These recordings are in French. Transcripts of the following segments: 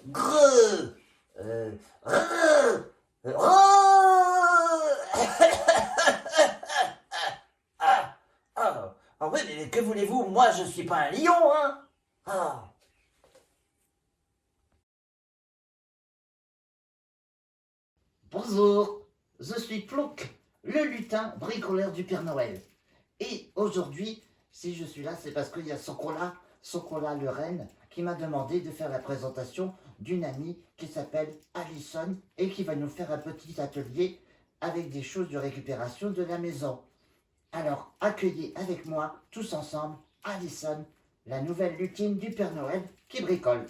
Grrr, rrr, ah, ah oui, mais que voulez-vous? Moi, je suis pas un lion, hein? Ah. Bonjour, je suis Plouc, le lutin bricoleur du Père Noël. Et aujourd'hui, si je suis là, c'est parce qu'il y a Sokola le reine, qui m'a demandé de faire la présentation d'une amie qui s'appelle Alison et qui va nous faire un petit atelier avec des choses de récupération de la maison. Alors, accueillez avec moi, tous ensemble, Alison, la nouvelle lutine du Père Noël qui bricole.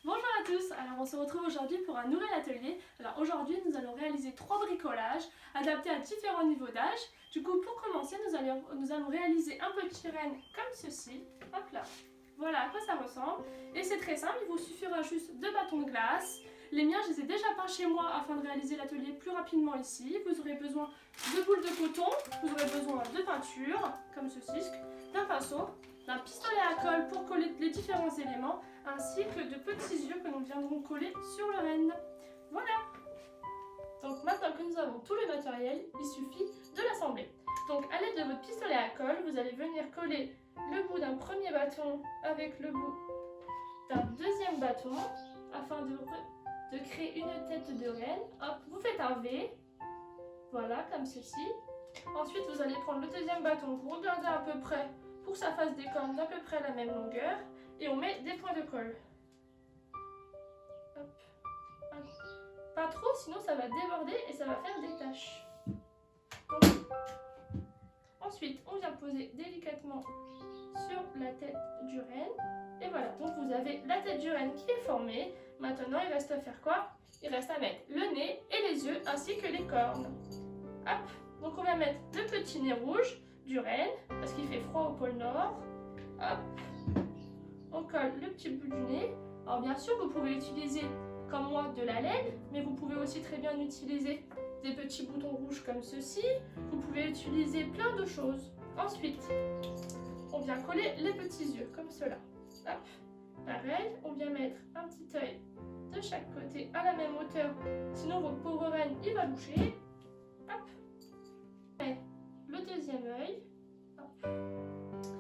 Bonjour à tous, alors on se retrouve aujourd'hui pour un nouvel atelier. Alors aujourd'hui nous allons réaliser 3 bricolages adaptés à différents niveaux d'âge. Du coup pour commencer nous allons réaliser un petit renne comme ceci. Hop là, voilà à quoi ça ressemble. Et c'est très simple, il vous suffira juste 2 bâtons de glace. Les miens je les ai déjà peints chez moi afin de réaliser l'atelier plus rapidement ici. Vous aurez besoin de boules de coton, vous aurez besoin de peinture comme ceci, d'un pinceau, d'un pistolet à colle pour coller les différents éléments, ainsi que de petits yeux que nous viendrons coller sur le renne. Voilà. Donc maintenant que nous avons tout le matériel, il suffit de l'assembler. Donc à l'aide de votre pistolet à colle, vous allez venir coller le bout d'un premier bâton avec le bout d'un deuxième bâton afin de créer une tête de renne. Hop, vous faites un V, voilà comme ceci. Ensuite vous allez prendre le deuxième bâton, vous regardez à peu près pour que ça fasse des cornes d'à peu près la même longueur et on met des points de colle. Hop. Pas trop, sinon ça va déborder et ça va faire des taches. Donc, ensuite, on vient poser délicatement sur la tête du renne. Et voilà, donc vous avez la tête du renne qui est formée. Maintenant, il reste à faire quoi? Il reste à mettre le nez et les yeux ainsi que les cornes. Hop, donc on va mettre le petit nez rouge du renne parce qu'il fait froid au pôle Nord. Hop, on colle le petit bout du nez. Alors bien sûr, vous pouvez utiliser comme moi de la laine, mais vous pouvez aussi très bien utiliser des petits boutons rouges comme ceci. Vous pouvez utiliser plein de choses. Ensuite, on vient coller les petits yeux comme cela. Hop, pareil, on vient mettre un petit œil de chaque côté à la même hauteur, sinon votre pauvre renne il va boucher. Hop, et le deuxième œil.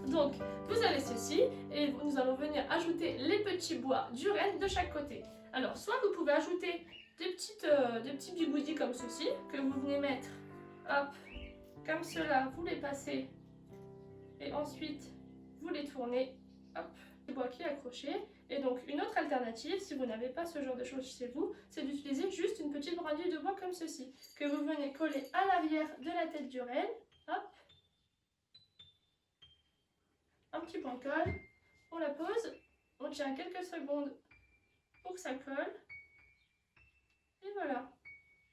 Donc, vous avez ceci et nous allons venir ajouter les petits bois du renne de chaque côté. Alors, soit vous pouvez ajouter des petits bigoudis comme ceci, que vous venez mettre, hop, comme cela, vous les passez et ensuite vous les tournez, hop, le bois qui est accroché. Et donc, une autre alternative, si vous n'avez pas ce genre de choses chez vous, c'est d'utiliser juste une petite brindille de bois comme ceci, que vous venez coller à l'arrière de la tête du renne, hop. Un petit point de colle, on la pose, on tient quelques secondes pour que ça colle, et voilà,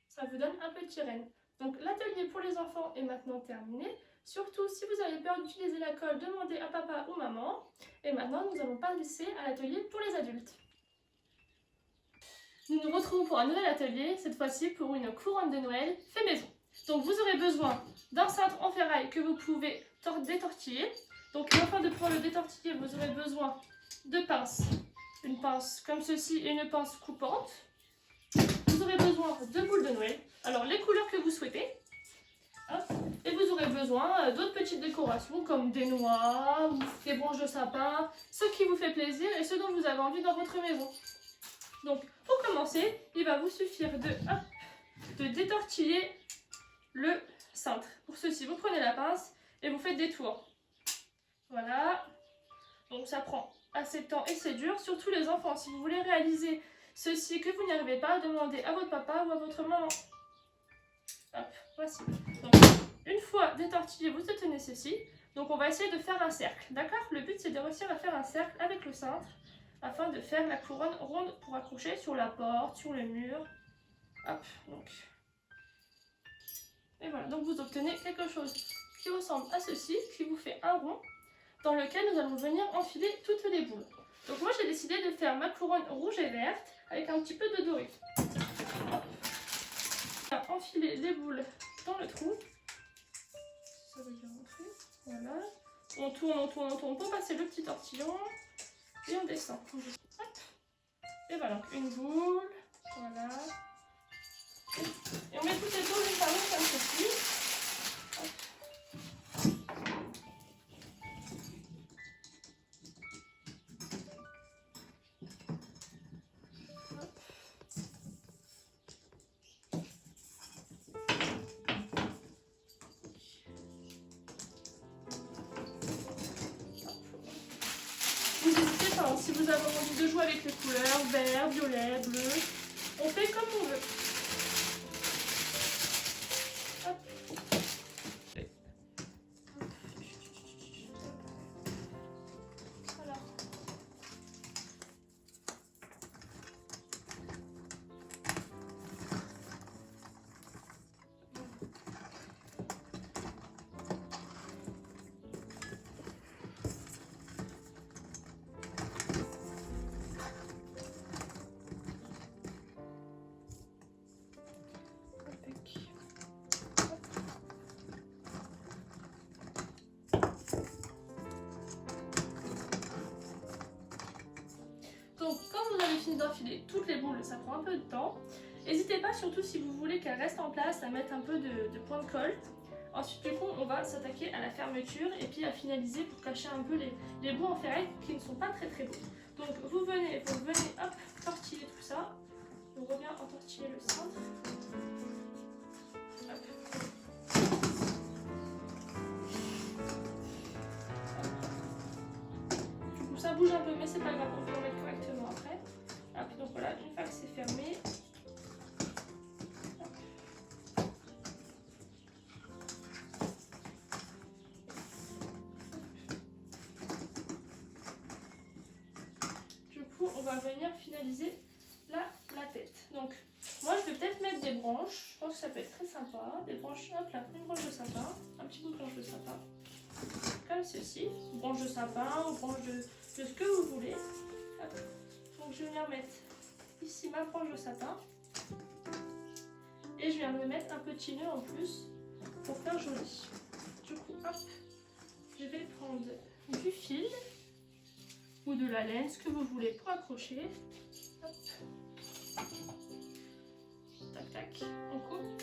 ça vous donne un petit renne. Donc l'atelier pour les enfants est maintenant terminé. Surtout si vous avez peur d'utiliser la colle, demandez à papa ou maman. Et maintenant nous allons passer à l'atelier pour les adultes. Nous nous retrouvons pour un nouvel atelier, cette fois-ci pour une couronne de Noël fait maison. Donc vous aurez besoin d'un cintre en ferraille que vous pouvez détortiller. Donc afin de pouvoir le détortiller, vous aurez besoin de pinces. Une pince comme ceci et une pince coupante. Vous aurez besoin de boules de Noël, alors les couleurs que vous souhaitez. Hop. Et vous aurez besoin d'autres petites décorations comme des noix ou des branches de sapin, ce qui vous fait plaisir et ce dont vous avez envie dans votre maison. Donc pour commencer, il va vous suffire de détortiller le cintre. Pour ceci, vous prenez la pince et vous faites des tours. Voilà, donc ça prend assez de temps et c'est dur, surtout les enfants. Si vous voulez réaliser ceci que vous n'y arrivez pas, demandez à votre papa ou à votre maman. Hop, voici. Donc, une fois détortillé, vous tenez ceci. Donc on va essayer de faire un cercle, d'accord? Le but c'est de réussir à faire un cercle avec le cintre afin de faire la couronne ronde pour accrocher sur la porte, sur le mur. Hop, donc. Et voilà, donc vous obtenez quelque chose qui ressemble à ceci, qui vous fait un rond dans lequel nous allons venir enfiler toutes les boules. Donc moi j'ai décidé de faire ma couronne rouge et verte avec un petit peu de doré. Enfiler les boules dans le trou. Ça veut bien rentrer. Voilà. On tourne pour passer le petit tortillon. Et on descend. Hop. Et voilà, donc une boule, voilà. Et on met toutes les boules une par une comme ceci. Hop. Vous n'hésitez pas, si vous avez envie de jouer avec les couleurs, vert, violet, bleu, on fait comme on veut. Hop. Voilà. Donc, quand vous avez fini d'enfiler toutes les boules, ça prend un peu de temps. N'hésitez pas, surtout si vous voulez qu'elles restent en place, à mettre un peu de point de colle. Ensuite, du coup, on va s'attaquer à la fermeture et puis à finaliser pour cacher un peu les bouts en ferraille qui ne sont pas très beaux. Donc, vous venez hop, tortiller tout ça. On revient entortiller le centre. Hop. Du coup, ça bouge un peu, mais c'est pas grave, on peut le remettre correctement après. Hop, donc voilà, une fois que c'est fermé. On va venir finaliser la tête. Donc, moi je vais peut-être mettre des branches. Je pense que ça peut être très sympa. Des branches, hop là, une branche de sapin, un petit bout de branche de sapin, comme ceci. Branche de sapin ou branche de ce que vous voulez. Hop. Donc, je viens mettre ici ma branche de sapin. Et je viens me mettre un petit nœud en plus pour faire joli. Du coup, hop, je vais prendre du fil ou de la laine, ce que vous voulez pour accrocher. Hop. Tac tac, on coupe.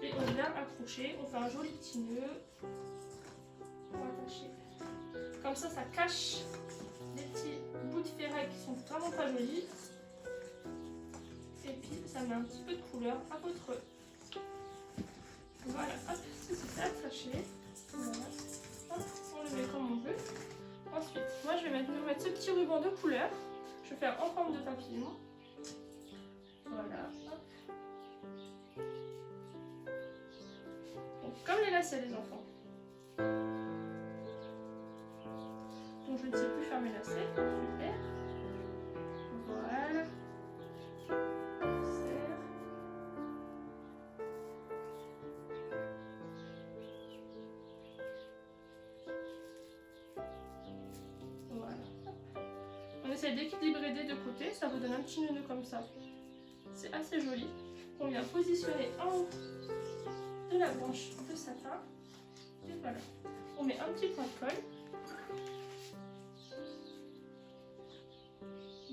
Et on vient accrocher, on fait un joli petit nœud. On va attacher. Comme ça cache les petits bouts de ferraille qui sont vraiment pas jolis. Et puis ça met un petit peu de couleur à votre œil. Voilà, hop, c'est attaché. Voilà. Hop, on le met comme on veut. Ensuite, moi je vais nous mettre ce petit ruban de couleur. Je vais faire en forme de papillon. Voilà. Hop. Donc, comme les lacets les enfants. Donc je ne sais plus faire mes lacets. Super. Voilà. On serre. Voilà. On essaie d'équilibrer des deux côtés, ça vous donne un petit nœud comme ça. C'est assez joli. On vient positionner en haut de la branche de sapin. Et voilà. On met un petit point de colle.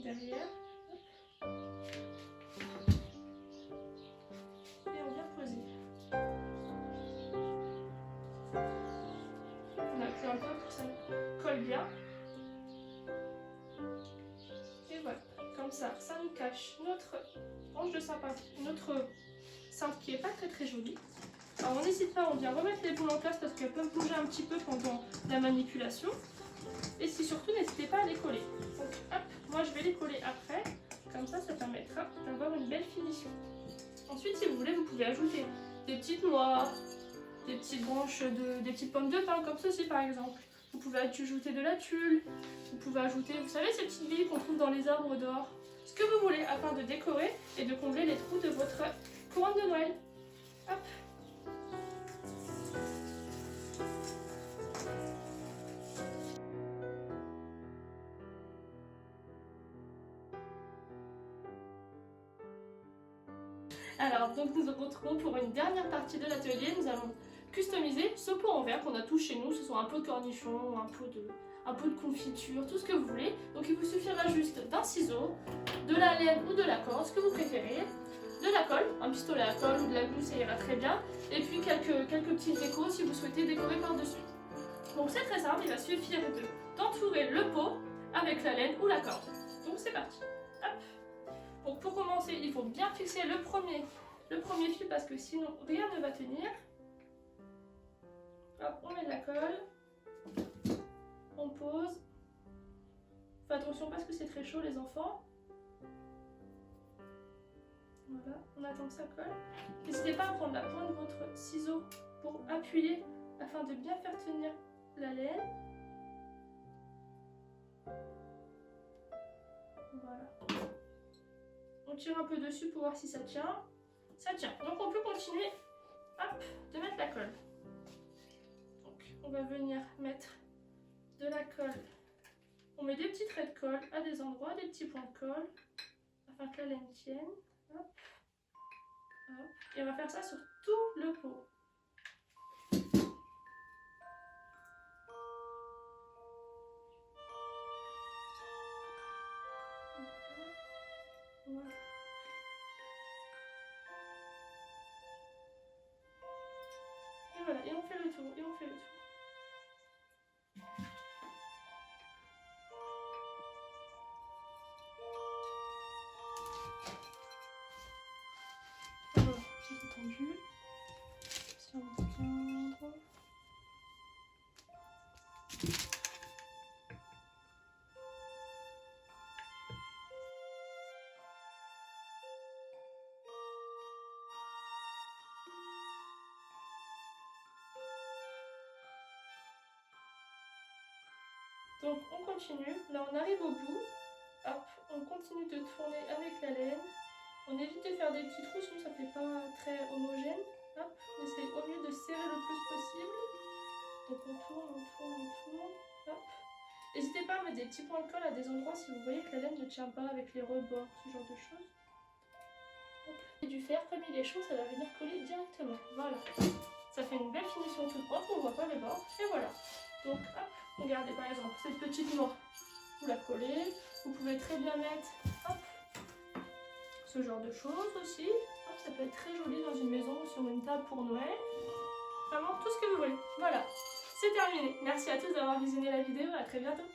Derrière. Et on vient poser. On appuie un peu pour que ça colle bien. Et voilà, comme ça nous cache notre branche de sapin, notre cintre qui est pas très jolie. Alors on n'hésite pas, on vient remettre les boules en place parce qu'elles peuvent bouger un petit peu pendant la manipulation. Et si surtout, n'hésitez pas à les coller. Donc hop, moi je vais les coller après, comme ça permettra d'avoir une belle finition. Ensuite, si vous voulez, vous pouvez ajouter des petites noix, des petites branches, des petites pommes de pin comme ceci par exemple. Vous pouvez ajouter de la tulle, vous pouvez ajouter, vous savez, ces petites billes qu'on trouve dans les arbres dehors. Ce que vous voulez afin de décorer et de combler les trous de votre couronne de Noël. Hop. Alors, donc nous nous retrouvons pour une dernière partie de l'atelier. Nous allons customiser ce pot en verre qu'on a tous chez nous. Ce soit un pot de cornichon, un pot de confiture, tout ce que vous voulez. Donc il vous suffira juste d'un ciseau, de la laine ou de la corde, ce que vous préférez, de la colle, un pistolet à colle ou de la glue, ça ira très bien, et puis quelques petites décos si vous souhaitez décorer par-dessus. Donc c'est très simple, il va suffire d'entourer le pot avec la laine ou la corde. Donc c'est parti. Hop. Donc pour commencer, il faut bien fixer le premier fil parce que sinon rien ne va tenir. Hop, on met de la colle, on pose. Faites attention parce que c'est très chaud les enfants. Voilà, on attend que ça colle. N'hésitez pas à prendre la pointe de votre ciseau pour appuyer afin de bien faire tenir la laine. Voilà. On tire un peu dessus pour voir si ça tient. Ça tient. Donc on peut continuer, hop, de mettre la colle. Donc on va venir mettre de la colle. On met des petits traits de colle à des endroits, des petits points de colle, afin que la laine tienne. Hop, hop. Et on va faire ça sur tout le pot. Voilà. Et voilà, et on fait le tour, et on fait le tour. Voilà, j'ai tendu. Si on veut tendre. Donc on continue, là on arrive au bout, hop, on continue de tourner avec la laine, on évite de faire des petits trous sinon ça fait pas très homogène, hop, on essaye au mieux de serrer le plus possible, donc on tourne, hop. N'hésitez pas à mettre des petits points de colle à des endroits si vous voyez que la laine ne tient pas avec les rebords, ce genre de choses. Hop. Et du fer, comme il est chaud, ça va venir coller directement, voilà. Ça fait une belle finition toute propre, on ne voit pas les bords, et voilà. Donc hop, regardez par exemple cette petite noix, vous la collez, vous pouvez très bien mettre hop, ce genre de choses aussi, hop, ça peut être très joli dans une maison ou sur une table pour Noël, vraiment tout ce que vous voulez. Voilà, c'est terminé, merci à tous d'avoir visionné la vidéo, à très bientôt.